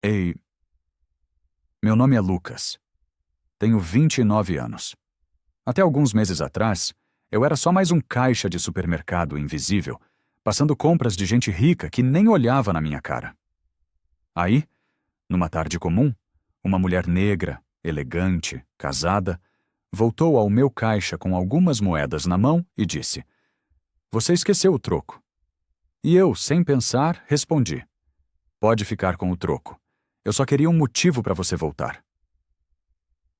Ei, meu nome é Lucas. Tenho 29 anos. Até alguns meses atrás, eu era só mais um caixa de supermercado invisível, passando compras de gente rica que nem olhava na minha cara. Aí, numa tarde comum, uma mulher negra, elegante, casada, voltou ao meu caixa com algumas moedas na mão e disse: "Você esqueceu o troco." E eu, sem pensar, respondi: "Pode ficar com o troco. Eu só queria um motivo para você voltar."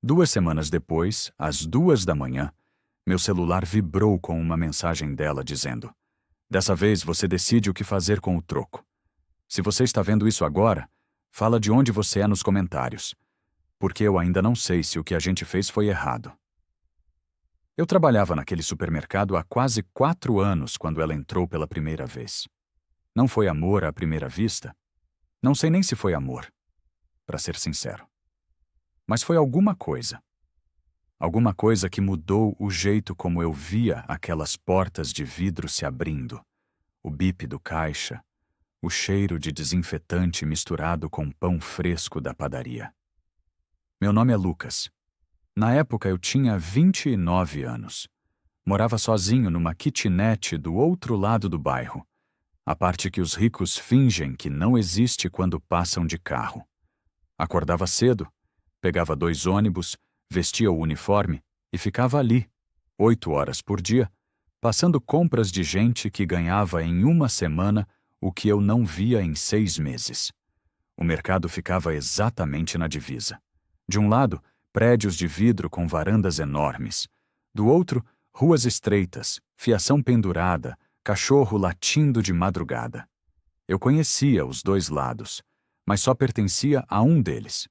2 semanas depois, às 2 da manhã, meu celular vibrou com uma mensagem dela dizendo: "Dessa vez você decide o que fazer com o troco. Se você está vendo isso agora, fala de onde você é nos comentários, porque eu ainda não sei se o que a gente fez foi errado." Eu trabalhava naquele supermercado há quase 4 anos quando ela entrou pela primeira vez. Não foi amor à primeira vista? Não sei nem se foi amor, para ser sincero. Mas foi alguma coisa. Alguma coisa que mudou o jeito como eu via aquelas portas de vidro se abrindo, o bip do caixa, o cheiro de desinfetante misturado com pão fresco da padaria. Meu nome é Lucas. Na época eu tinha 29 anos. Morava sozinho numa kitnet do outro lado do bairro, a parte que os ricos fingem que não existe quando passam de carro. Acordava cedo, pegava 2 ônibus, vestia o uniforme e ficava ali, 8 horas por dia, passando compras de gente que ganhava em uma semana o que eu não via em 6 meses. O mercado ficava exatamente na divisa. De um lado, prédios de vidro com varandas enormes. Do outro, ruas estreitas, fiação pendurada, cachorro latindo de madrugada. Eu conhecia os dois lados, mas só pertencia a um deles.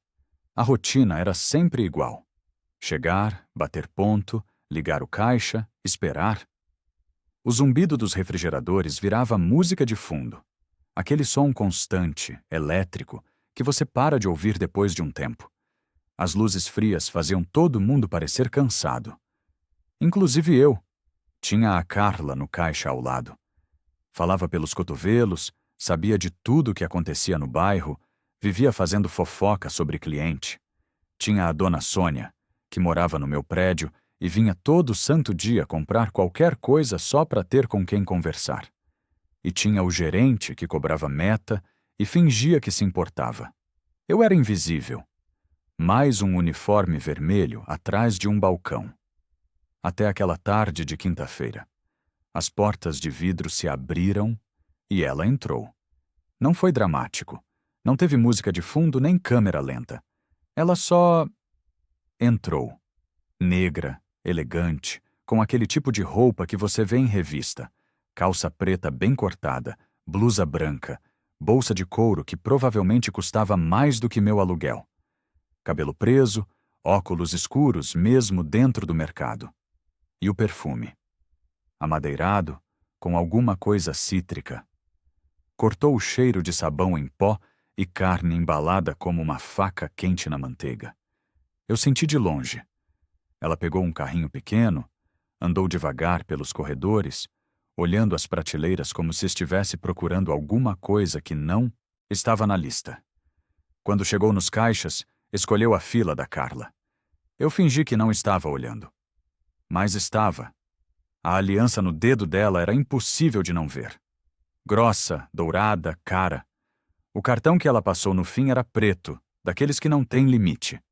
A rotina era sempre igual. Chegar, bater ponto, ligar o caixa, esperar. O zumbido dos refrigeradores virava música de fundo. Aquele som constante, elétrico, que você para de ouvir depois de um tempo. As luzes frias faziam todo mundo parecer cansado. Inclusive eu. Tinha a Carla no caixa ao lado. Falava pelos cotovelos, sabia de tudo o que acontecia no bairro, vivia fazendo fofoca sobre cliente. Tinha a dona Sônia, que morava no meu prédio e vinha todo santo dia comprar qualquer coisa só para ter com quem conversar. E tinha o gerente que cobrava meta e fingia que se importava. Eu era invisível. Mais um uniforme vermelho atrás de um balcão. Até aquela tarde de quinta-feira. As portas de vidro se abriram e ela entrou. Não foi dramático. Não teve música de fundo nem câmera lenta. Ela só entrou. Negra, elegante, com aquele tipo de roupa que você vê em revista. Calça preta bem cortada, blusa branca, bolsa de couro que provavelmente custava mais do que meu aluguel. Cabelo preso, óculos escuros mesmo dentro do mercado. E o perfume. Amadeirado, com alguma coisa cítrica. Cortou o cheiro de sabão em pó e carne embalada como uma faca quente na manteiga. Eu senti de longe. Ela pegou um carrinho pequeno, andou devagar pelos corredores, olhando as prateleiras como se estivesse procurando alguma coisa que não estava na lista. Quando chegou nos caixas, escolheu a fila da Carla. Eu fingi que não estava olhando. Mas estava. A aliança no dedo dela era impossível de não ver. Grossa, dourada, cara. O cartão que ela passou no fim era preto, daqueles que não têm limite.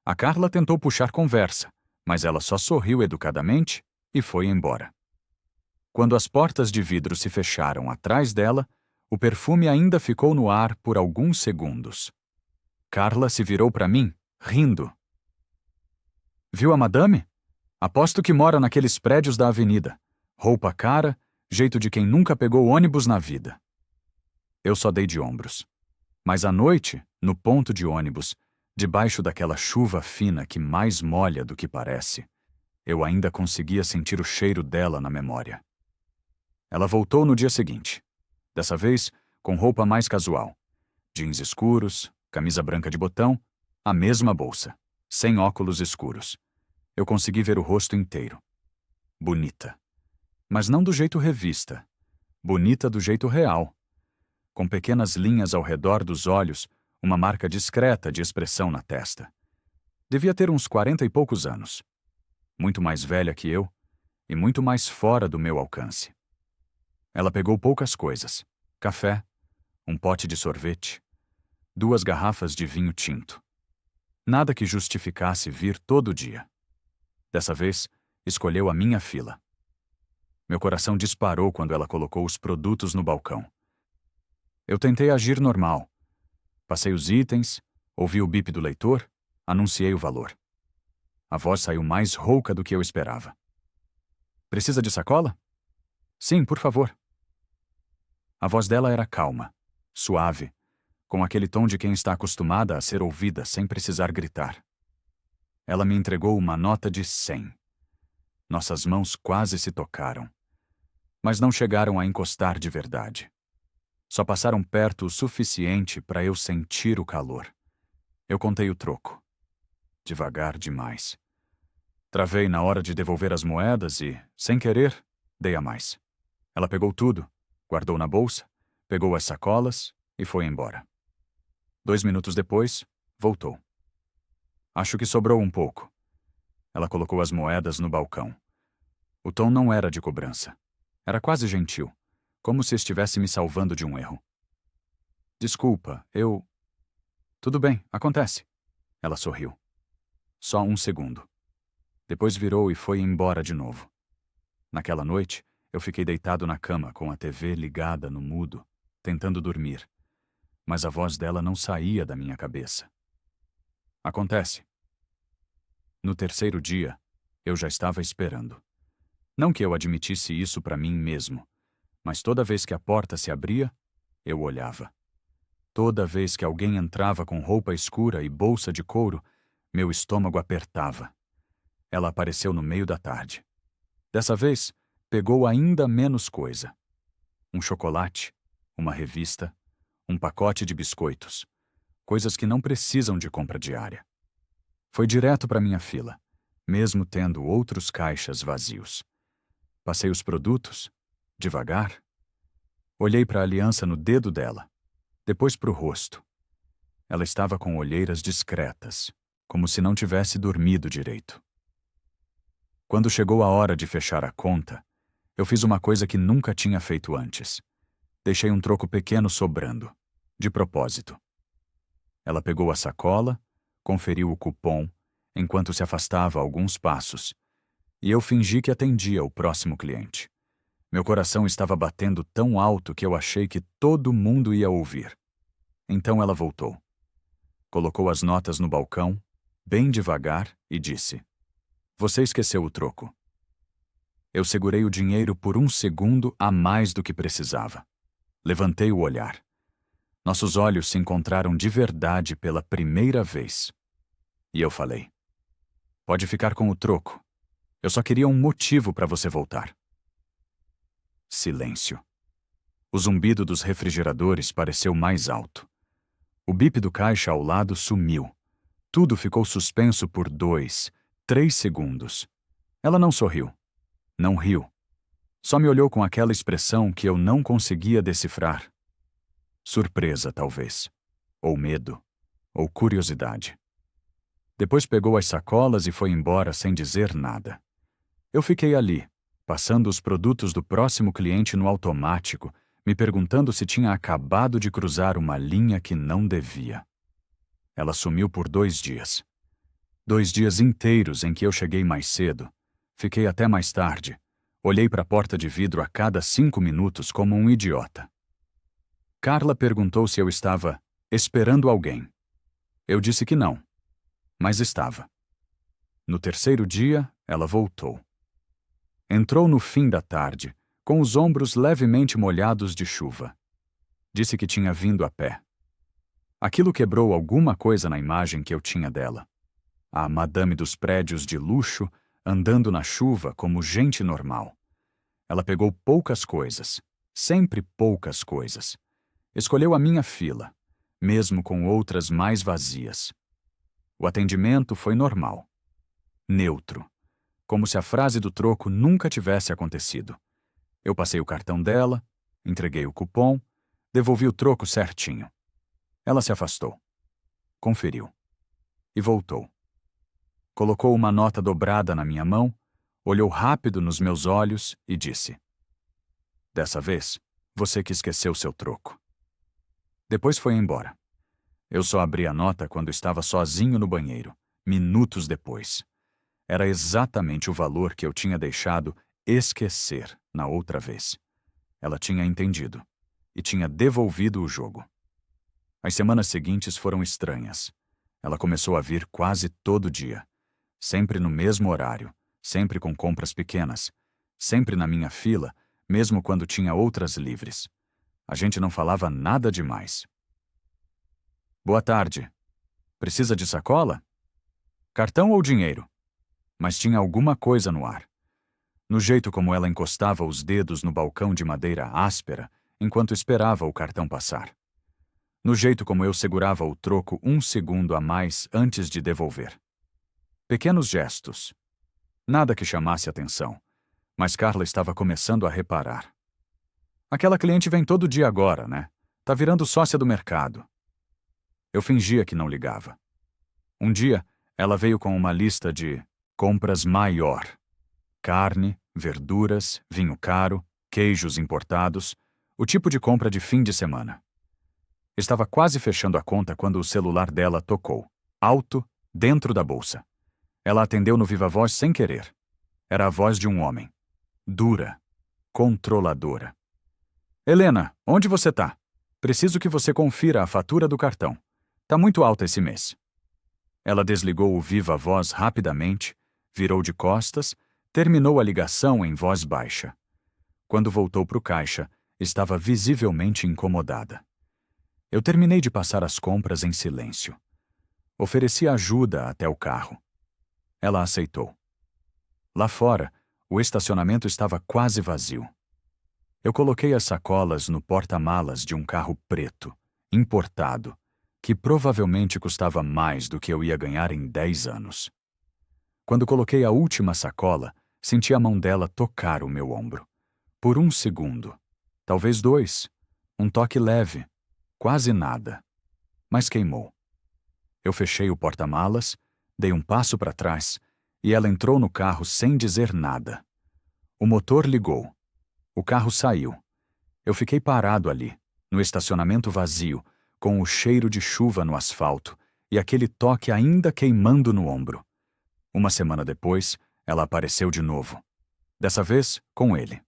A Carla tentou puxar conversa, mas ela só sorriu educadamente e foi embora. Quando as portas de vidro se fecharam atrás dela, o perfume ainda ficou no ar por alguns segundos. Carla se virou para mim, rindo. "Viu a madame? Aposto que mora naqueles prédios da avenida. Roupa cara, jeito de quem nunca pegou ônibus na vida." Eu só dei de ombros. Mas à noite, no ponto de ônibus, debaixo daquela chuva fina que mais molha do que parece, eu ainda conseguia sentir o cheiro dela na memória. Ela voltou no dia seguinte. Dessa vez, com roupa mais casual. Jeans escuros, camisa branca de botão, a mesma bolsa, sem óculos escuros. Eu consegui ver o rosto inteiro. Bonita. Mas não do jeito revista. Bonita do jeito real. Com pequenas linhas ao redor dos olhos, uma marca discreta de expressão na testa. Devia ter uns 40 e poucos anos. Muito mais velha que eu e muito mais fora do meu alcance. Ela pegou poucas coisas: café, um pote de sorvete, 2 garrafas de vinho tinto. Nada que justificasse vir todo dia. Dessa vez, escolheu a minha fila. Meu coração disparou quando ela colocou os produtos no balcão. Eu tentei agir normal. Passei os itens, ouvi o bip do leitor, anunciei o valor. A voz saiu mais rouca do que eu esperava. Precisa de sacola? Sim, por favor. A voz dela era calma, suave, com aquele tom de quem está acostumada a ser ouvida sem precisar gritar. Ela me entregou uma nota de 100. Nossas mãos quase se tocaram, mas não chegaram a encostar de verdade. Só passaram perto o suficiente para eu sentir o calor. Eu contei o troco. Devagar demais. Travei na hora de devolver as moedas e, sem querer, dei a mais. Ela pegou tudo, guardou na bolsa, pegou as sacolas e foi embora. 2 minutos depois, voltou. Acho que sobrou um pouco. Ela colocou as moedas no balcão. O tom não era de cobrança. Era quase gentil, como se estivesse me salvando de um erro. Desculpa, eu... Tudo bem, acontece. Ela sorriu. Só um segundo. Depois virou e foi embora de novo. Naquela noite, eu fiquei deitado na cama com a TV ligada no mudo, tentando dormir. Mas a voz dela não saía da minha cabeça. Acontece. No terceiro dia, eu já estava esperando. Não que eu admitisse isso para mim mesmo, mas toda vez que a porta se abria, eu olhava. Toda vez que alguém entrava com roupa escura e bolsa de couro, meu estômago apertava. Ela apareceu no meio da tarde. Dessa vez, pegou ainda menos coisa. Um chocolate, uma revista, um pacote de biscoitos. Coisas que não precisam de compra diária. Foi direto para minha fila, mesmo tendo outros caixas vazios. Passei os produtos, devagar. Olhei para a aliança no dedo dela, depois para o rosto. Ela estava com olheiras discretas, como se não tivesse dormido direito. Quando chegou a hora de fechar a conta, eu fiz uma coisa que nunca tinha feito antes. Deixei um troco pequeno sobrando, de propósito. Ela pegou a sacola, conferiu o cupom, enquanto se afastava alguns passos, e eu fingi que atendia o próximo cliente. Meu coração estava batendo tão alto que eu achei que todo mundo ia ouvir. Então ela voltou. Colocou as notas no balcão, bem devagar, e disse: "Você esqueceu o troco." Eu segurei o dinheiro por um segundo a mais do que precisava. Levantei o olhar. Nossos olhos se encontraram de verdade pela primeira vez. E eu falei: "Pode ficar com o troco. Eu só queria um motivo para você voltar." Silêncio. O zumbido dos refrigeradores pareceu mais alto. O bip do caixa ao lado sumiu. Tudo ficou suspenso por 2, 3 segundos. Ela não sorriu. Não riu. Só me olhou com aquela expressão que eu não conseguia decifrar. Surpresa, talvez. Ou medo. Ou curiosidade. Depois pegou as sacolas e foi embora sem dizer nada. Eu fiquei ali, passando os produtos do próximo cliente no automático, me perguntando se tinha acabado de cruzar uma linha que não devia. Ela sumiu por 2 dias. 2 dias inteiros em que eu cheguei mais cedo. Fiquei até mais tarde. Olhei para a porta de vidro a cada 5 minutos como um idiota. Carla perguntou se eu estava esperando alguém. Eu disse que não, mas estava. No terceiro dia, ela voltou. Entrou no fim da tarde, com os ombros levemente molhados de chuva. Disse que tinha vindo a pé. Aquilo quebrou alguma coisa na imagem que eu tinha dela. A madame dos prédios de luxo, andando na chuva como gente normal. Ela pegou poucas coisas, sempre poucas coisas. Escolheu a minha fila, mesmo com outras mais vazias. O atendimento foi normal. Neutro. Como se a frase do troco nunca tivesse acontecido. Eu passei o cartão dela, entreguei o cupom, devolvi o troco certinho. Ela se afastou. conferiu. E voltou. Colocou uma nota dobrada na minha mão, olhou rápido nos meus olhos e disse: "Dessa vez, você que esqueceu seu troco." Depois foi embora. Eu só abri a nota quando estava sozinho no banheiro, minutos depois. Era exatamente o valor que eu tinha deixado esquecer na outra vez. Ela tinha entendido e tinha devolvido o jogo. As semanas seguintes foram estranhas. Ela começou a vir quase todo dia, sempre no mesmo horário, sempre com compras pequenas, sempre na minha fila, mesmo quando tinha outras livres. A gente não falava nada demais. "Boa tarde. Precisa de sacola? Cartão ou dinheiro?" Mas tinha alguma coisa no ar. No jeito como ela encostava os dedos no balcão de madeira áspera enquanto esperava o cartão passar. No jeito como eu segurava o troco 1 segundo a mais antes de devolver. Pequenos gestos. Nada que chamasse atenção, mas Carla estava começando a reparar. "Aquela cliente vem todo dia agora, né? Tá virando sócia do mercado." Eu fingia que não ligava. Um dia, ela veio com uma lista de compras maior. Carne, verduras, vinho caro, queijos importados, o tipo de compra de fim de semana. Estava quase fechando a conta quando o celular dela tocou, alto, dentro da bolsa. Ela atendeu no viva voz sem querer. Era a voz de um homem. Dura, controladora. "Helena, onde você tá? Preciso que você confira a fatura do cartão. Tá muito alta esse mês." Ela desligou o viva voz rapidamente, virou de costas, terminou a ligação em voz baixa. Quando voltou para o caixa, estava visivelmente incomodada. Eu terminei de passar as compras em silêncio. Ofereci ajuda até o carro. Ela aceitou. Lá fora, o estacionamento estava quase vazio. Eu coloquei as sacolas no porta-malas de um carro preto, importado, que provavelmente custava mais do que eu ia ganhar em 10 anos. Quando coloquei a última sacola, senti a mão dela tocar o meu ombro. Por 1 segundo, talvez 2, um toque leve, quase nada, mas queimou. Eu fechei o porta-malas, dei um passo para trás e ela entrou no carro sem dizer nada. O motor ligou. O carro saiu. Eu fiquei parado ali, no estacionamento vazio, com o cheiro de chuva no asfalto e aquele toque ainda queimando no ombro. Uma semana depois, ela apareceu de novo. Dessa vez, com ele,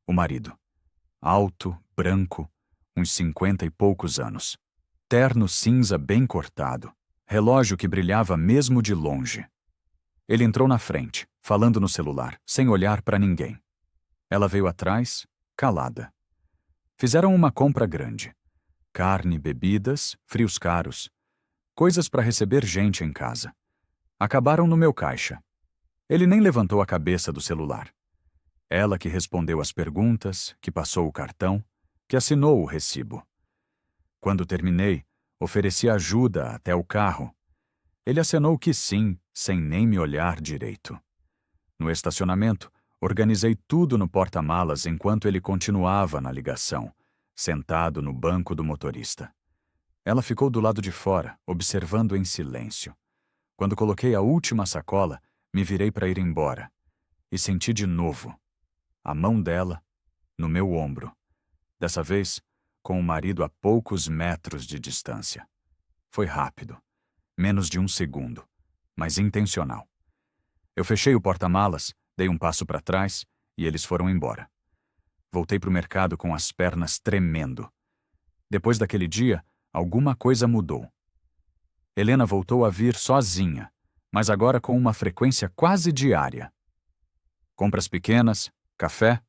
o marido. Alto, branco, uns 50 e poucos anos. Terno cinza bem cortado, relógio que brilhava mesmo de longe. Ele entrou na frente, falando no celular, sem olhar para ninguém. Ela veio atrás, calada. Fizeram uma compra grande. Carne, bebidas, frios caros. Coisas para receber gente em casa. Acabaram no meu caixa. Ele nem levantou a cabeça do celular. Ela que respondeu as perguntas, que passou o cartão, que assinou o recibo. Quando terminei, ofereci ajuda até o carro. Ele acenou que sim, sem nem me olhar direito. No estacionamento, organizei tudo no porta-malas enquanto ele continuava na ligação, sentado no banco do motorista. Ela ficou do lado de fora, observando em silêncio. Quando coloquei a última sacola, me virei para ir embora. E senti de novo a mão dela no meu ombro. Dessa vez, com o marido a poucos metros de distância. Foi rápido. Menos de 1 segundo. Mas intencional. Eu fechei o porta-malas, dei um passo para trás e eles foram embora. Voltei para o mercado com as pernas tremendo. Depois daquele dia, alguma coisa mudou. Helena voltou a vir sozinha, mas agora com uma frequência quase diária. Compras pequenas, café,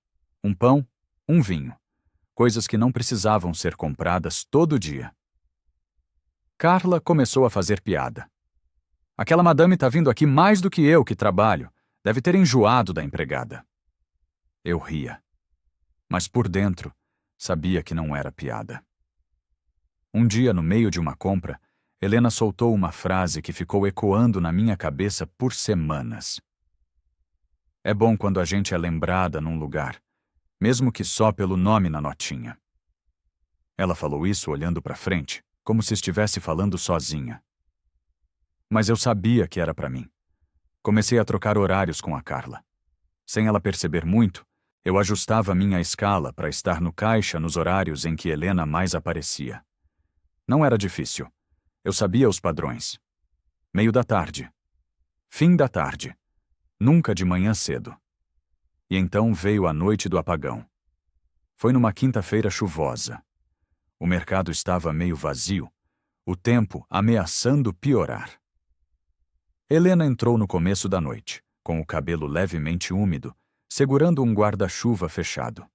um pão, um vinho. Coisas que não precisavam ser compradas todo dia. Carla começou a fazer piada. "Aquela madame tá vindo aqui mais do que eu que trabalho. Deve ter enjoado da empregada." Eu ria. Mas por dentro, sabia que não era piada. Um dia, no meio de uma compra, Helena soltou uma frase que ficou ecoando na minha cabeça por semanas. É bom quando a gente é lembrada num lugar, mesmo que só pelo nome na notinha. Ela falou isso olhando para frente, como se estivesse falando sozinha. Mas eu sabia que era para mim. Comecei a trocar horários com a Carla. Sem ela perceber muito, eu ajustava minha escala para estar no caixa nos horários em que Helena mais aparecia. Não era difícil. Eu sabia os padrões. Meio da tarde. Fim da tarde. Nunca de manhã cedo. E então veio a noite do apagão. Foi numa quinta-feira chuvosa. O mercado estava meio vazio, o tempo ameaçando piorar. Helena entrou no começo da noite, com o cabelo levemente úmido, segurando um guarda-chuva fechado.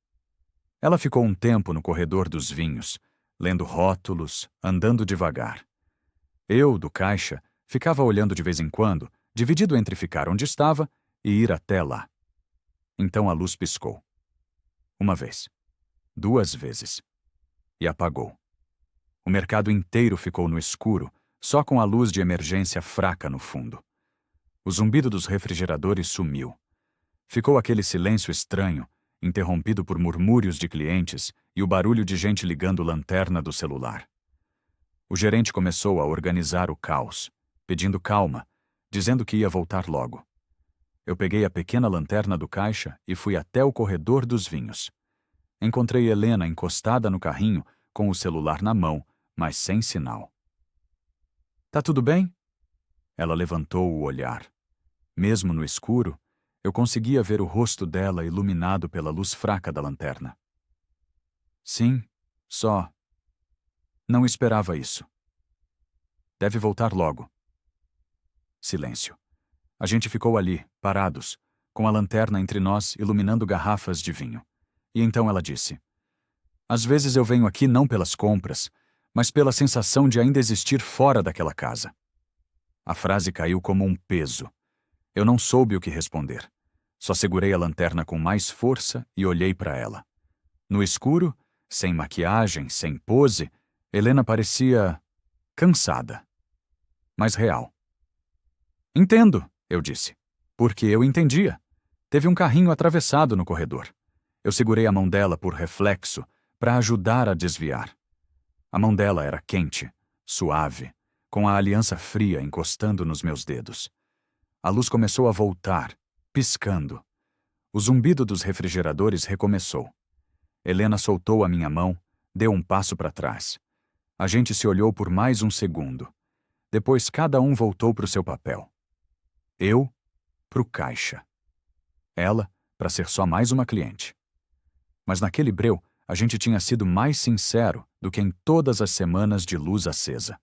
Ela ficou um tempo no corredor dos vinhos, lendo rótulos, andando devagar. Eu, do caixa, ficava olhando de vez em quando, dividido entre ficar onde estava e ir até lá. Então a luz piscou. Uma vez. 2 vezes. E apagou. O mercado inteiro ficou no escuro, só com a luz de emergência fraca no fundo. O zumbido dos refrigeradores sumiu. Ficou aquele silêncio estranho, interrompido por murmúrios de clientes e o barulho de gente ligando lanterna do celular. O gerente começou a organizar o caos, pedindo calma, dizendo que ia voltar logo. Eu peguei a pequena lanterna do caixa e fui até o corredor dos vinhos. Encontrei Helena encostada no carrinho, com o celular na mão, mas sem sinal. Tá tudo bem? Ela levantou o olhar. Mesmo no escuro, eu conseguia ver o rosto dela iluminado pela luz fraca da lanterna. Sim, só. Não esperava isso. Deve voltar logo. Silêncio. A gente ficou ali, parados, com a lanterna entre nós iluminando garrafas de vinho. E então ela disse: às vezes eu venho aqui não pelas compras, mas pela sensação de ainda existir fora daquela casa. A frase caiu como um peso. Eu não soube o que responder. Só segurei a lanterna com mais força e olhei para ela. No escuro, sem maquiagem, sem pose, Helena parecia cansada, mas real. Entendo, eu disse, porque eu entendia. Teve um carrinho atravessado no corredor. Eu segurei a mão dela por reflexo, para ajudar a desviar. A mão dela era quente, suave, com a aliança fria encostando nos meus dedos. A luz começou a voltar, piscando. O zumbido dos refrigeradores recomeçou. Helena soltou a minha mão, deu um passo para trás. A gente se olhou por mais um segundo. Depois cada um voltou para o seu papel. Eu, pro caixa. Ela, para ser só mais uma cliente. Mas naquele breu, a gente tinha sido mais sincero do que em todas as semanas de luz acesa.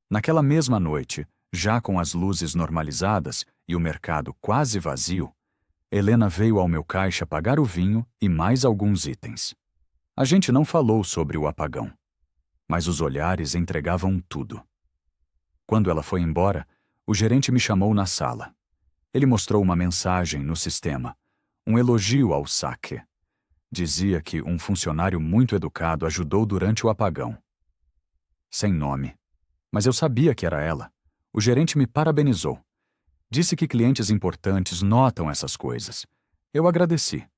Naquela mesma noite, já com as luzes normalizadas e o mercado quase vazio, Helena veio ao meu caixa pagar o vinho e mais alguns itens. A gente não falou sobre o apagão, mas os olhares entregavam tudo. Quando ela foi embora, o gerente me chamou na sala. Ele mostrou uma mensagem no sistema, um elogio ao saque. Dizia que um funcionário muito educado ajudou durante o apagão. Sem nome. Mas eu sabia que era ela. O gerente me parabenizou. Disse que clientes importantes notam essas coisas. Eu agradeci.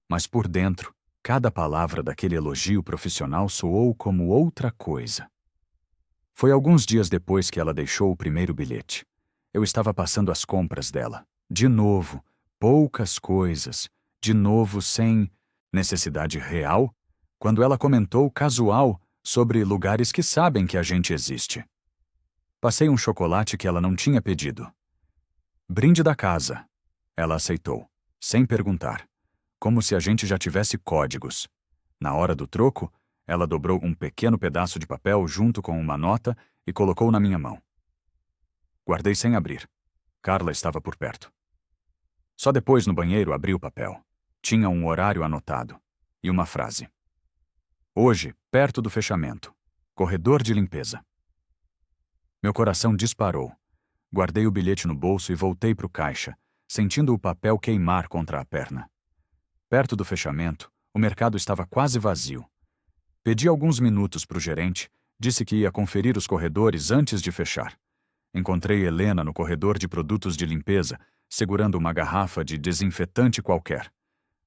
Mas por dentro, cada palavra daquele elogio profissional soou como outra coisa. Foi alguns dias depois que ela deixou o primeiro bilhete. Eu estava passando as compras dela. De novo, poucas coisas. De novo, sem necessidade real, quando ela comentou casual sobre lugares que sabem que a gente existe. Passei um chocolate que ela não tinha pedido. Brinde da casa. Ela aceitou, sem perguntar, como se a gente já tivesse códigos. Na hora do troco, ela dobrou um pequeno pedaço de papel junto com uma nota e colocou na minha mão. Guardei sem abrir. Carla estava por perto. Só depois, no banheiro, abri o papel. Tinha um horário anotado e uma frase. Hoje, perto do fechamento. Corredor de limpeza. Meu coração disparou. Guardei o bilhete no bolso e voltei para o caixa, sentindo o papel queimar contra a perna. Perto do fechamento, o mercado estava quase vazio. Pedi alguns minutos para o gerente, disse que ia conferir os corredores antes de fechar. Encontrei Helena no corredor de produtos de limpeza, segurando uma garrafa de desinfetante qualquer.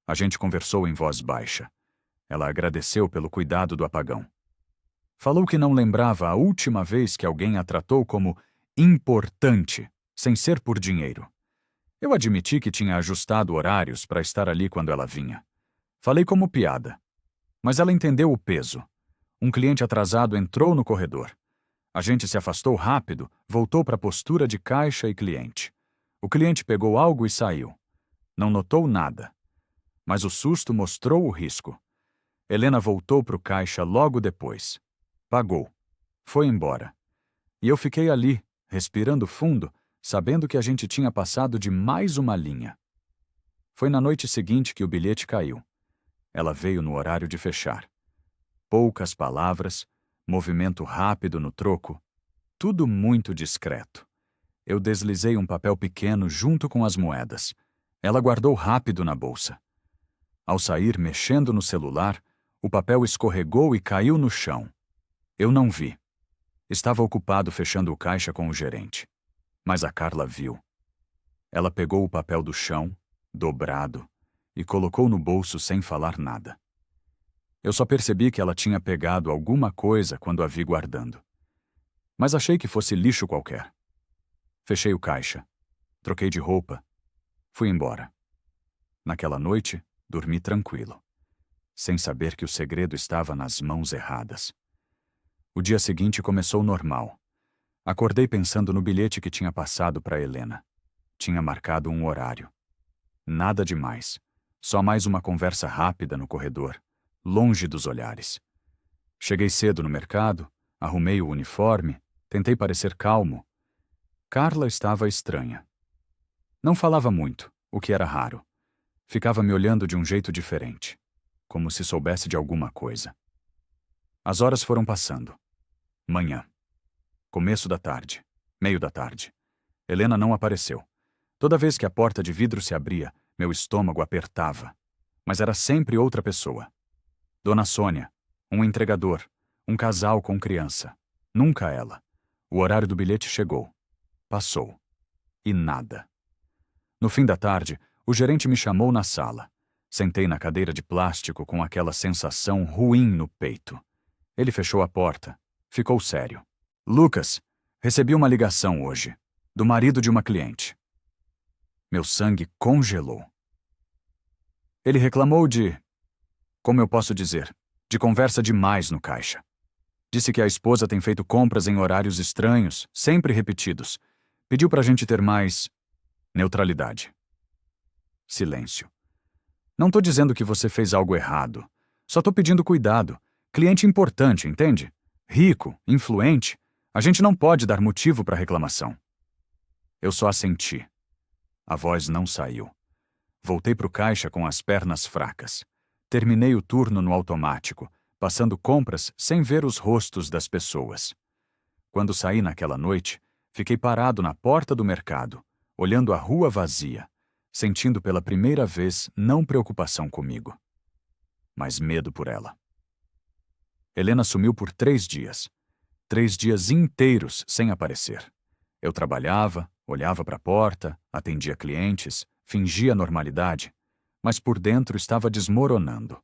A gente conversou em voz baixa. Ela agradeceu pelo cuidado do apagão. Falou que não lembrava a última vez que alguém a tratou como importante, sem ser por dinheiro. Eu admiti que tinha ajustado horários para estar ali quando ela vinha. Falei como piada. Mas ela entendeu o peso. Um cliente atrasado entrou no corredor. A gente se afastou rápido, voltou para a postura de caixa e cliente. O cliente pegou algo e saiu. Não notou nada. Mas o susto mostrou o risco. Helena voltou para o caixa logo depois. Pagou. Foi embora. E eu fiquei ali, respirando fundo, sabendo que a gente tinha passado de mais uma linha. Foi na noite seguinte que o bilhete caiu. Ela veio no horário de fechar. Poucas palavras, movimento rápido no troco, tudo muito discreto. Eu deslizei um papel pequeno junto com as moedas. Ela guardou rápido na bolsa. Ao sair mexendo no celular, o papel escorregou e caiu no chão. Eu não vi. Estava ocupado fechando o caixa com o gerente. Mas a Carla viu. Ela pegou o papel do chão, dobrado, e colocou no bolso sem falar nada. Eu só percebi que ela tinha pegado alguma coisa quando a vi guardando. Mas achei que fosse lixo qualquer. Fechei o caixa. Troquei de roupa. Fui embora. Naquela noite, dormi tranquilo, sem saber que o segredo estava nas mãos erradas. O dia seguinte começou normal. Acordei pensando no bilhete que tinha passado para Helena. Tinha marcado um horário. Nada demais. Só mais uma conversa rápida no corredor, longe dos olhares. Cheguei cedo no mercado, arrumei o uniforme, tentei parecer calmo. Carla estava estranha. Não falava muito, o que era raro. Ficava me olhando de um jeito diferente, como se soubesse de alguma coisa. As horas foram passando. Manhã. Começo da tarde. Meio da tarde. Helena não apareceu. Toda vez que a porta de vidro se abria, meu estômago apertava. Mas era sempre outra pessoa. Dona Sônia, um entregador, um casal com criança. Nunca ela. O horário do bilhete chegou. Passou. E nada. No fim da tarde, o gerente me chamou na sala. Sentei na cadeira de plástico com aquela sensação ruim no peito. Ele fechou a porta. Ficou sério. Lucas, recebi uma ligação hoje, do marido de uma cliente. Meu sangue congelou. Ele reclamou como eu posso dizer, de conversa demais no caixa. Disse que a esposa tem feito compras em horários estranhos, sempre repetidos. Pediu pra gente ter mais neutralidade. Silêncio. Não tô dizendo que você fez algo errado. Só tô pedindo cuidado. Cliente importante, entende? Rico, influente. A gente não pode dar motivo para reclamação. Eu só assenti. A voz não saiu. Voltei pro caixa com as pernas fracas. Terminei o turno no automático, passando compras sem ver os rostos das pessoas. Quando saí naquela noite, fiquei parado na porta do mercado, olhando a rua vazia, sentindo pela primeira vez não preocupação comigo, mas medo por ela. Helena sumiu por 3 dias. 3 dias inteiros sem aparecer. Eu trabalhava, olhava para a porta, atendia clientes, fingia normalidade, mas por dentro estava desmoronando.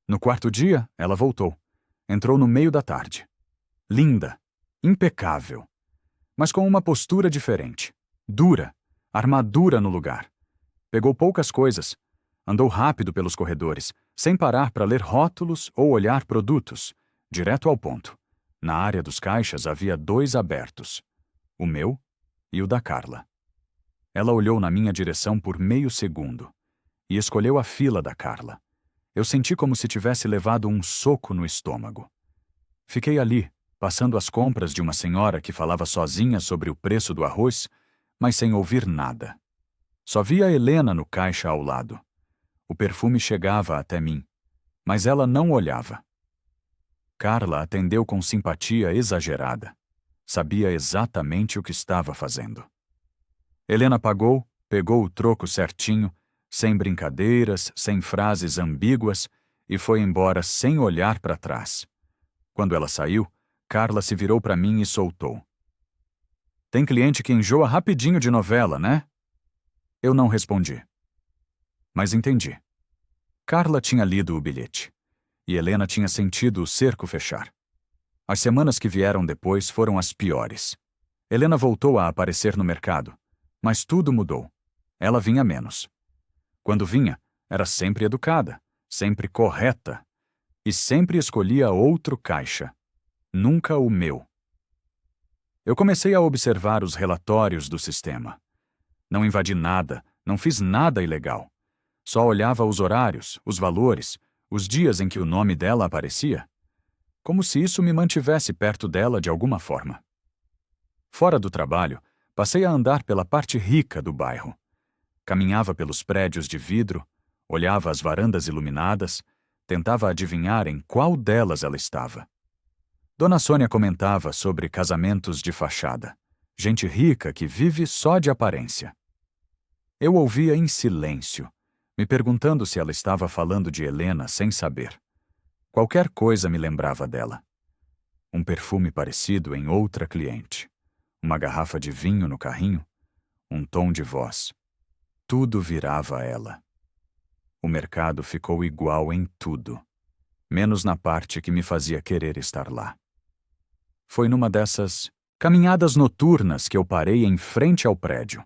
No 4º dia, ela voltou. Entrou no meio da tarde. Linda, impecável, mas com uma postura diferente. Dura, armadura no lugar. Pegou poucas coisas. Andou rápido pelos corredores, sem parar para ler rótulos ou olhar produtos, direto ao ponto. Na área dos caixas havia 2 abertos, o meu e o da Carla. Ela olhou na minha direção por meio segundo e escolheu a fila da Carla. Eu senti como se tivesse levado um soco no estômago. Fiquei ali, passando as compras de uma senhora que falava sozinha sobre o preço do arroz, mas sem ouvir nada. Só via a Helena no caixa ao lado. O perfume chegava até mim, mas ela não olhava. Carla atendeu com simpatia exagerada. Sabia exatamente o que estava fazendo. Helena pagou, pegou o troco certinho, sem brincadeiras, sem frases ambíguas, e foi embora sem olhar para trás. Quando ela saiu, Carla se virou para mim e soltou. Tem cliente que enjoa rapidinho de novela, né? Eu não respondi. Mas entendi. Carla tinha lido o bilhete, e Helena tinha sentido o cerco fechar. As semanas que vieram depois foram as piores. Helena voltou a aparecer no mercado, mas tudo mudou. Ela vinha menos. Quando vinha, era sempre educada, sempre correta, e sempre escolhia outro caixa, nunca o meu. Eu comecei a observar os relatórios do sistema. Não invadi nada, não fiz nada ilegal. Só olhava os horários, os valores, os dias em que o nome dela aparecia, como se isso me mantivesse perto dela de alguma forma. Fora do trabalho, passei a andar pela parte rica do bairro. Caminhava pelos prédios de vidro, olhava as varandas iluminadas, tentava adivinhar em qual delas ela estava. Dona Sônia comentava sobre casamentos de fachada, gente rica que vive só de aparência. Eu ouvia em silêncio, me perguntando se ela estava falando de Helena sem saber. Qualquer coisa me lembrava dela. Um perfume parecido em outra cliente, uma garrafa de vinho no carrinho, um tom de voz. Tudo virava ela. O mercado ficou igual em tudo, menos na parte que me fazia querer estar lá. Foi numa dessas caminhadas noturnas que eu parei em frente ao prédio.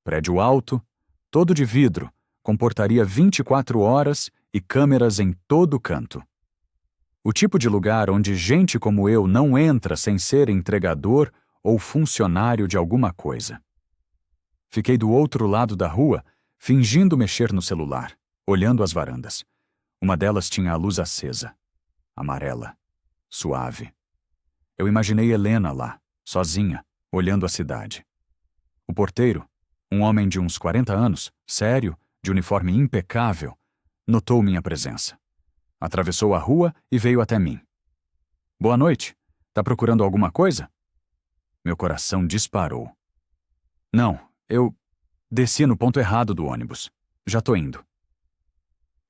Prédio alto, todo de vidro, com portaria 24 horas e câmeras em todo canto. O tipo de lugar onde gente como eu não entra sem ser entregador ou funcionário de alguma coisa. Fiquei do outro lado da rua, fingindo mexer no celular, olhando as varandas. Uma delas tinha a luz acesa, amarela, suave. Eu imaginei Helena lá, sozinha, olhando a cidade. O porteiro, um homem de uns 40 anos, sério, de uniforme impecável, notou minha presença. Atravessou a rua e veio até mim. Boa noite. Tá procurando alguma coisa? Meu coração disparou. Não, eu desci no ponto errado do ônibus. Já tô indo.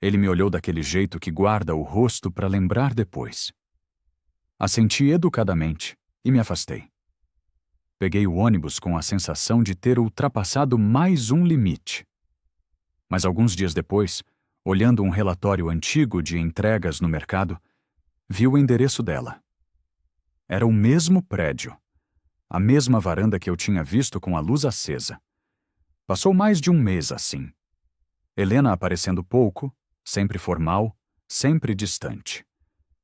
Ele me olhou daquele jeito que guarda o rosto para lembrar depois. Assenti educadamente e me afastei. Peguei o ônibus com a sensação de ter ultrapassado mais um limite. Mas alguns dias depois, olhando um relatório antigo de entregas no mercado, vi o endereço dela. Era o mesmo prédio, a mesma varanda que eu tinha visto com a luz acesa. Passou mais de um mês assim. Helena aparecendo pouco, sempre formal, sempre distante.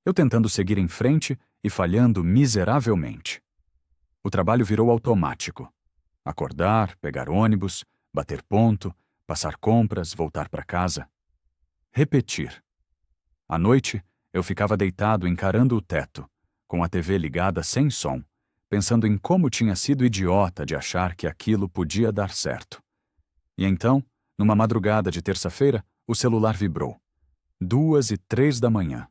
Eu tentando seguir em frente e falhando miseravelmente. O trabalho virou automático. Acordar, pegar ônibus, bater ponto, passar compras, voltar para casa. Repetir. À noite, eu ficava deitado encarando o teto, com a TV ligada sem som, pensando em como tinha sido idiota de achar que aquilo podia dar certo. E então, numa madrugada de terça-feira, o celular vibrou. 2h03 da manhã.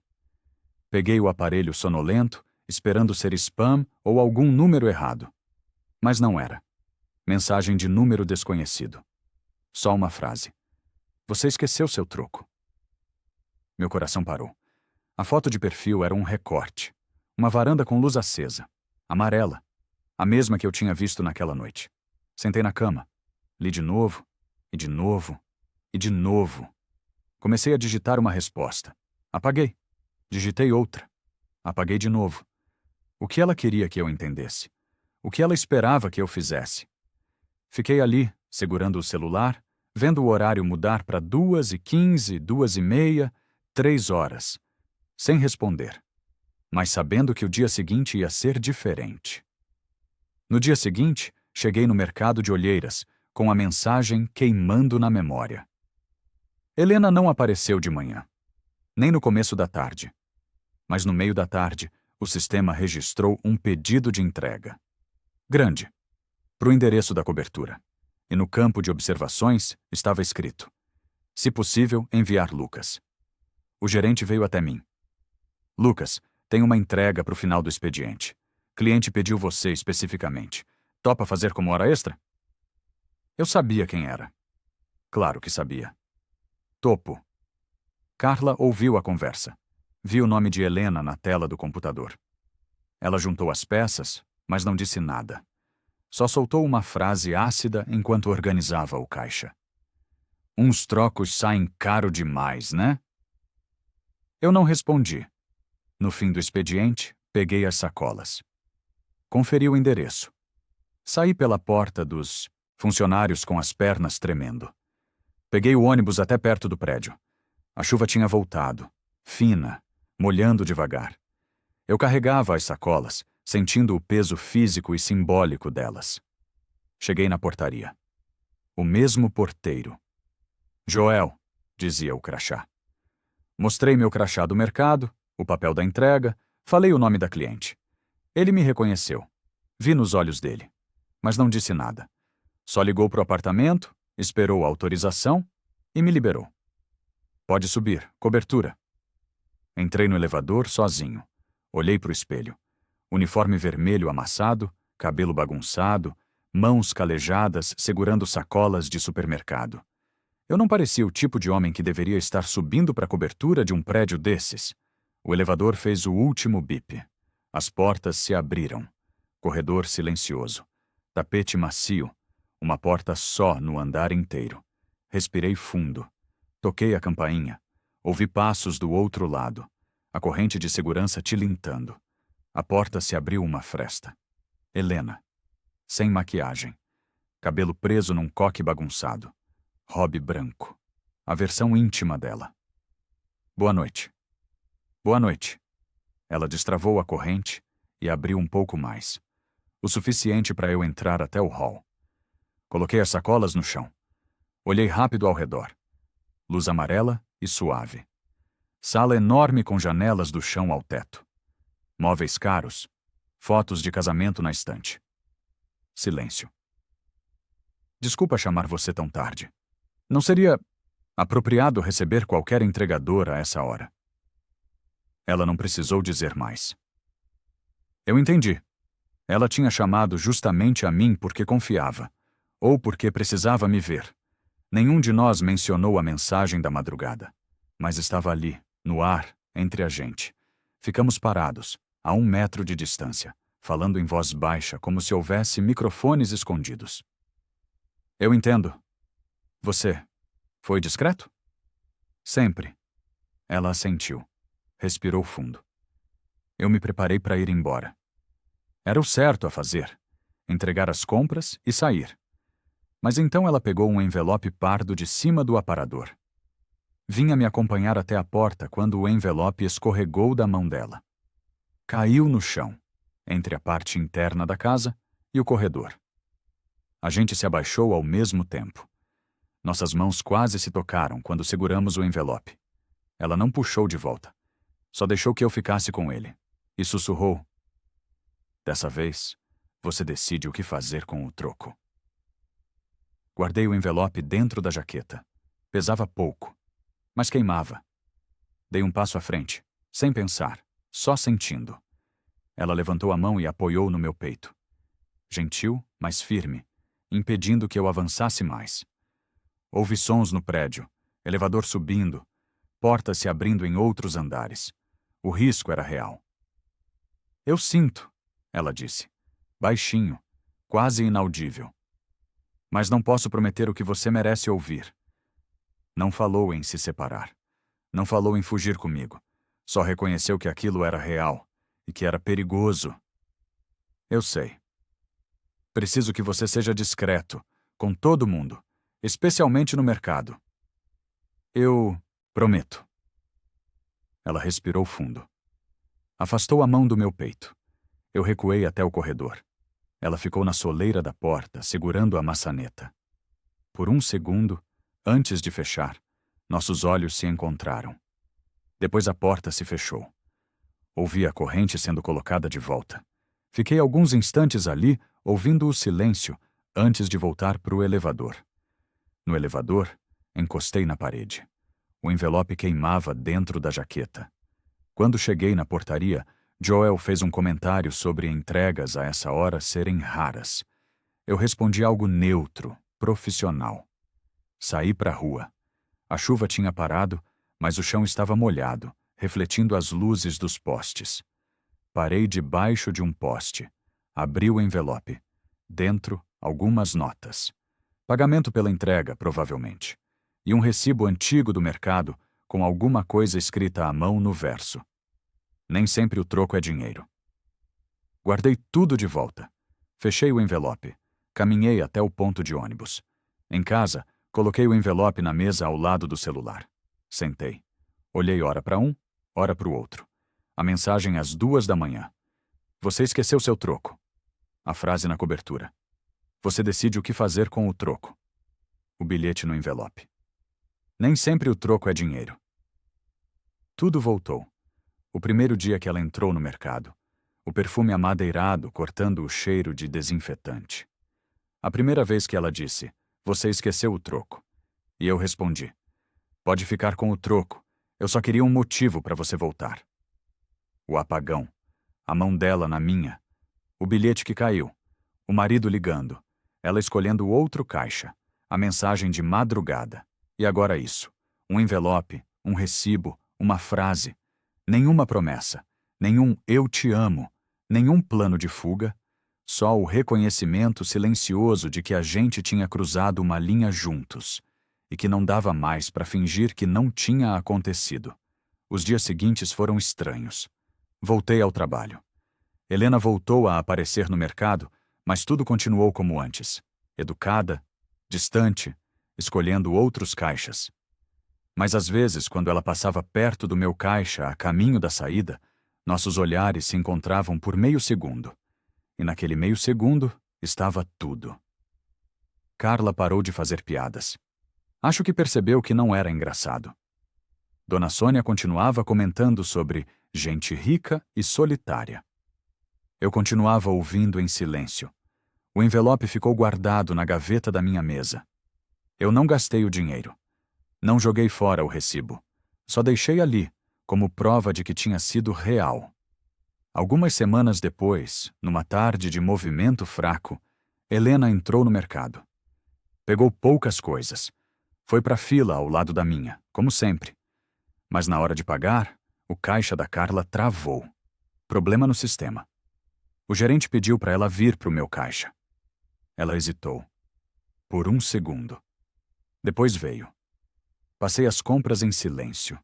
Peguei o aparelho sonolento, esperando ser spam ou algum número errado. Mas não era. Mensagem de número desconhecido. Só uma frase. Você esqueceu seu troco. Meu coração parou. A foto de perfil era um recorte. Uma varanda com luz acesa. Amarela. A mesma que eu tinha visto naquela noite. Sentei na cama. Li de novo, e de novo, e de novo. Comecei a digitar uma resposta. Apaguei. Digitei outra. Apaguei de novo. O que ela queria que eu entendesse? O que ela esperava que eu fizesse? Fiquei ali, segurando o celular, vendo o horário mudar para 2h15, 2h30, 3 horas, sem responder, mas sabendo que o dia seguinte ia ser diferente. No dia seguinte, cheguei no mercado de Olheiras, com a mensagem queimando na memória. Helena não apareceu de manhã, nem no começo da tarde. Mas no meio da tarde, o sistema registrou um pedido de entrega. Grande, para o endereço da cobertura. E no campo de observações estava escrito: se possível, enviar Lucas. O gerente veio até mim. Lucas, tem uma entrega para o final do expediente. Cliente pediu você especificamente. Topa fazer como hora extra? Eu sabia quem era. Claro que sabia. Topo. Carla ouviu a conversa. Vi o nome de Helena na tela do computador. Ela juntou as peças, mas não disse nada. Só soltou uma frase ácida enquanto organizava o caixa. Uns trocos saem caro demais, né? Eu não respondi. No fim do expediente, peguei as sacolas. Conferi o endereço. Saí pela porta dos funcionários com as pernas tremendo. Peguei o ônibus até perto do prédio. A chuva tinha voltado, fina, molhando devagar. Eu carregava as sacolas, sentindo o peso físico e simbólico delas. Cheguei na portaria. O mesmo porteiro. Joel, dizia o crachá. Mostrei meu crachá do mercado, o papel da entrega, falei o nome da cliente. Ele me reconheceu. Vi nos olhos dele. Mas não disse nada. Só ligou pro apartamento, esperou a autorização e me liberou. Pode subir, cobertura. Entrei no elevador sozinho. Olhei pro espelho. Uniforme vermelho amassado, cabelo bagunçado, mãos calejadas segurando sacolas de supermercado. Eu não parecia o tipo de homem que deveria estar subindo para a cobertura de um prédio desses. O elevador fez o último bip. As portas se abriram. Corredor silencioso. Tapete macio. Uma porta só no andar inteiro. Respirei fundo. Toquei a campainha. Ouvi passos do outro lado. A corrente de segurança tilintando. A porta se abriu uma fresta. Helena. Sem maquiagem. Cabelo preso num coque bagunçado. Robe branco. A versão íntima dela. Boa noite. Boa noite. Ela destravou a corrente e abriu um pouco mais. O suficiente para eu entrar até o hall. Coloquei as sacolas no chão. Olhei rápido ao redor. Luz amarela e suave. Sala enorme com janelas do chão ao teto. Móveis caros. Fotos de casamento na estante. Silêncio. Desculpa chamar você tão tarde. Não seria apropriado receber qualquer entregador a essa hora. Ela não precisou dizer mais. Eu entendi. Ela tinha chamado justamente a mim porque confiava, ou porque precisava me ver. Nenhum de nós mencionou a mensagem da madrugada, mas estava ali, no ar, entre a gente. Ficamos parados, a 1 metro de distância, falando em voz baixa como se houvesse microfones escondidos. Eu entendo. Você foi discreto? Sempre. Ela assentiu. Respirou fundo. Eu me preparei para ir embora. Era o certo a fazer. Entregar as compras e sair. Mas então ela pegou um envelope pardo de cima do aparador. Vinha me acompanhar até a porta quando o envelope escorregou da mão dela. Caiu no chão, entre a parte interna da casa e o corredor. A gente se abaixou ao mesmo tempo. Nossas mãos quase se tocaram quando seguramos o envelope. Ela não puxou de volta. Só deixou que eu ficasse com ele. E sussurrou. Dessa vez, você decide o que fazer com o troco. Guardei o envelope dentro da jaqueta. Pesava pouco, mas queimava. Dei um passo à frente, sem pensar, só sentindo. Ela levantou a mão e apoiou no meu peito. Gentil, mas firme, impedindo que eu avançasse mais. Houve sons no prédio, elevador subindo, portas se abrindo em outros andares. O risco era real. Eu sinto, ela disse, baixinho, quase inaudível. Mas não posso prometer o que você merece ouvir. Não falou em se separar. Não falou em fugir comigo. Só reconheceu que aquilo era real e que era perigoso. Eu sei. Preciso que você seja discreto, com todo mundo, especialmente no mercado. Eu prometo. Ela respirou fundo. Afastou a mão do meu peito. Eu recuei até o corredor. Ela ficou na soleira da porta, segurando a maçaneta. Por um segundo, antes de fechar, nossos olhos se encontraram. Depois a porta se fechou. Ouvi a corrente sendo colocada de volta. Fiquei alguns instantes ali, ouvindo o silêncio, antes de voltar para o elevador. No elevador, encostei na parede. O envelope queimava dentro da jaqueta. Quando cheguei na portaria, Joel fez um comentário sobre entregas a essa hora serem raras. Eu respondi algo neutro, profissional. Saí para a rua. A chuva tinha parado, mas o chão estava molhado, refletindo as luzes dos postes. Parei debaixo de um poste. Abri o envelope. Dentro, algumas notas. Pagamento pela entrega, provavelmente. E um recibo antigo do mercado com alguma coisa escrita à mão no verso. Nem sempre o troco é dinheiro. Guardei tudo de volta. Fechei o envelope. Caminhei até o ponto de ônibus. Em casa, coloquei o envelope na mesa ao lado do celular. Sentei. Olhei ora para um, ora para o outro. A mensagem às 2 da manhã. Você esqueceu seu troco. A frase na cobertura. Você decide o que fazer com o troco. O bilhete no envelope. Nem sempre o troco é dinheiro. Tudo voltou. O primeiro dia que ela entrou no mercado. O perfume amadeirado cortando o cheiro de desinfetante. A primeira vez que ela disse, você esqueceu o troco. E eu respondi, pode ficar com o troco, eu só queria um motivo para você voltar. O apagão, a mão dela na minha, o bilhete que caiu, o marido ligando, ela escolhendo outro caixa, a mensagem de madrugada. E agora isso, um envelope, um recibo, uma frase, nenhuma promessa, nenhum eu te amo, nenhum plano de fuga, só o reconhecimento silencioso de que a gente tinha cruzado uma linha juntos e que não dava mais para fingir que não tinha acontecido. Os dias seguintes foram estranhos. Voltei ao trabalho. Helena voltou a aparecer no mercado, mas tudo continuou como antes. Educada, distante, escolhendo outros caixas. Mas às vezes, quando ela passava perto do meu caixa a caminho da saída, nossos olhares se encontravam por meio segundo. E naquele meio segundo estava tudo. Carla parou de fazer piadas. Acho que percebeu que não era engraçado. Dona Sônia continuava comentando sobre gente rica e solitária. Eu continuava ouvindo em silêncio. O envelope ficou guardado na gaveta da minha mesa. Eu não gastei o dinheiro. Não joguei fora o recibo. Só deixei ali, como prova de que tinha sido real. Algumas semanas depois, numa tarde de movimento fraco, Helena entrou no mercado. Pegou poucas coisas. Foi para a fila ao lado da minha, como sempre. Mas na hora de pagar, o caixa da Carla travou. Problema no sistema. O gerente pediu para ela vir para o meu caixa. Ela hesitou. Por um segundo. Depois veio. Passei as compras em silêncio.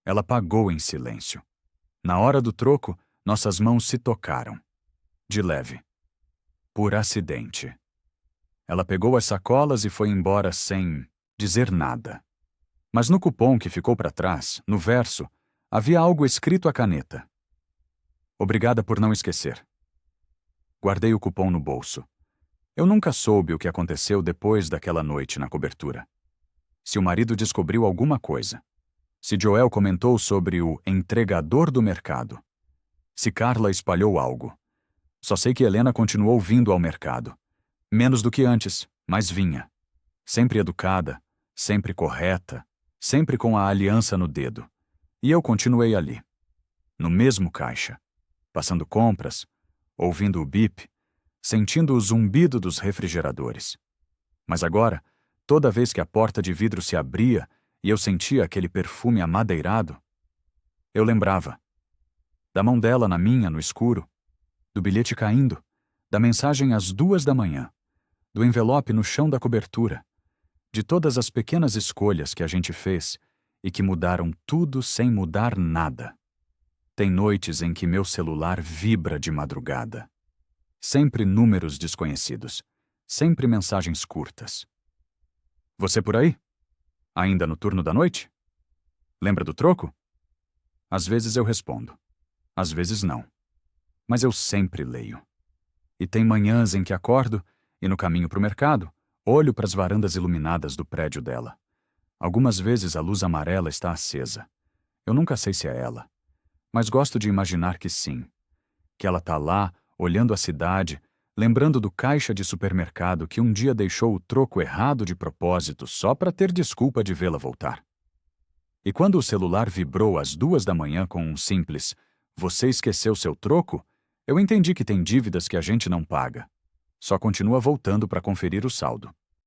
Ela pagou em silêncio. Na hora do troco, nossas mãos se tocaram. De leve. Por acidente. Ela pegou as sacolas e foi embora sem dizer nada. Mas no cupom que ficou para trás, no verso, havia algo escrito à caneta. Obrigada por não esquecer. Guardei o cupom no bolso. Eu nunca soube o que aconteceu depois daquela noite na cobertura. Se o marido descobriu alguma coisa. Se Joel comentou sobre o entregador do mercado. Se Carla espalhou algo. Só sei que Helena continuou vindo ao mercado. Menos do que antes, mas vinha. Sempre educada, sempre correta, sempre com a aliança no dedo. E eu continuei ali. No mesmo caixa. Passando compras, ouvindo o bip, sentindo o zumbido dos refrigeradores. Mas agora, toda vez que a porta de vidro se abria e eu sentia aquele perfume amadeirado, eu lembrava. Da mão dela na minha, no escuro, do bilhete caindo, da mensagem às 2 da manhã, do envelope no chão da cobertura, de todas as pequenas escolhas que a gente fez e que mudaram tudo sem mudar nada. Tem noites em que meu celular vibra de madrugada. Sempre números desconhecidos, sempre mensagens curtas. Você por aí? Ainda no turno da noite? Lembra do troco? Às vezes eu respondo. Às vezes não. Mas eu sempre leio. E tem manhãs em que acordo e, no caminho para o mercado, olho para as varandas iluminadas do prédio dela. Algumas vezes a luz amarela está acesa. Eu nunca sei se é ela. Mas gosto de imaginar que sim. Que ela está lá, olhando a cidade, lembrando do caixa de supermercado que um dia deixou o troco errado de propósito só para ter desculpa de vê-la voltar. E quando o celular vibrou às 2 da manhã com um simples "Você esqueceu seu troco?", eu entendi que tem dívidas que a gente não paga. Só continua voltando para conferir o saldo.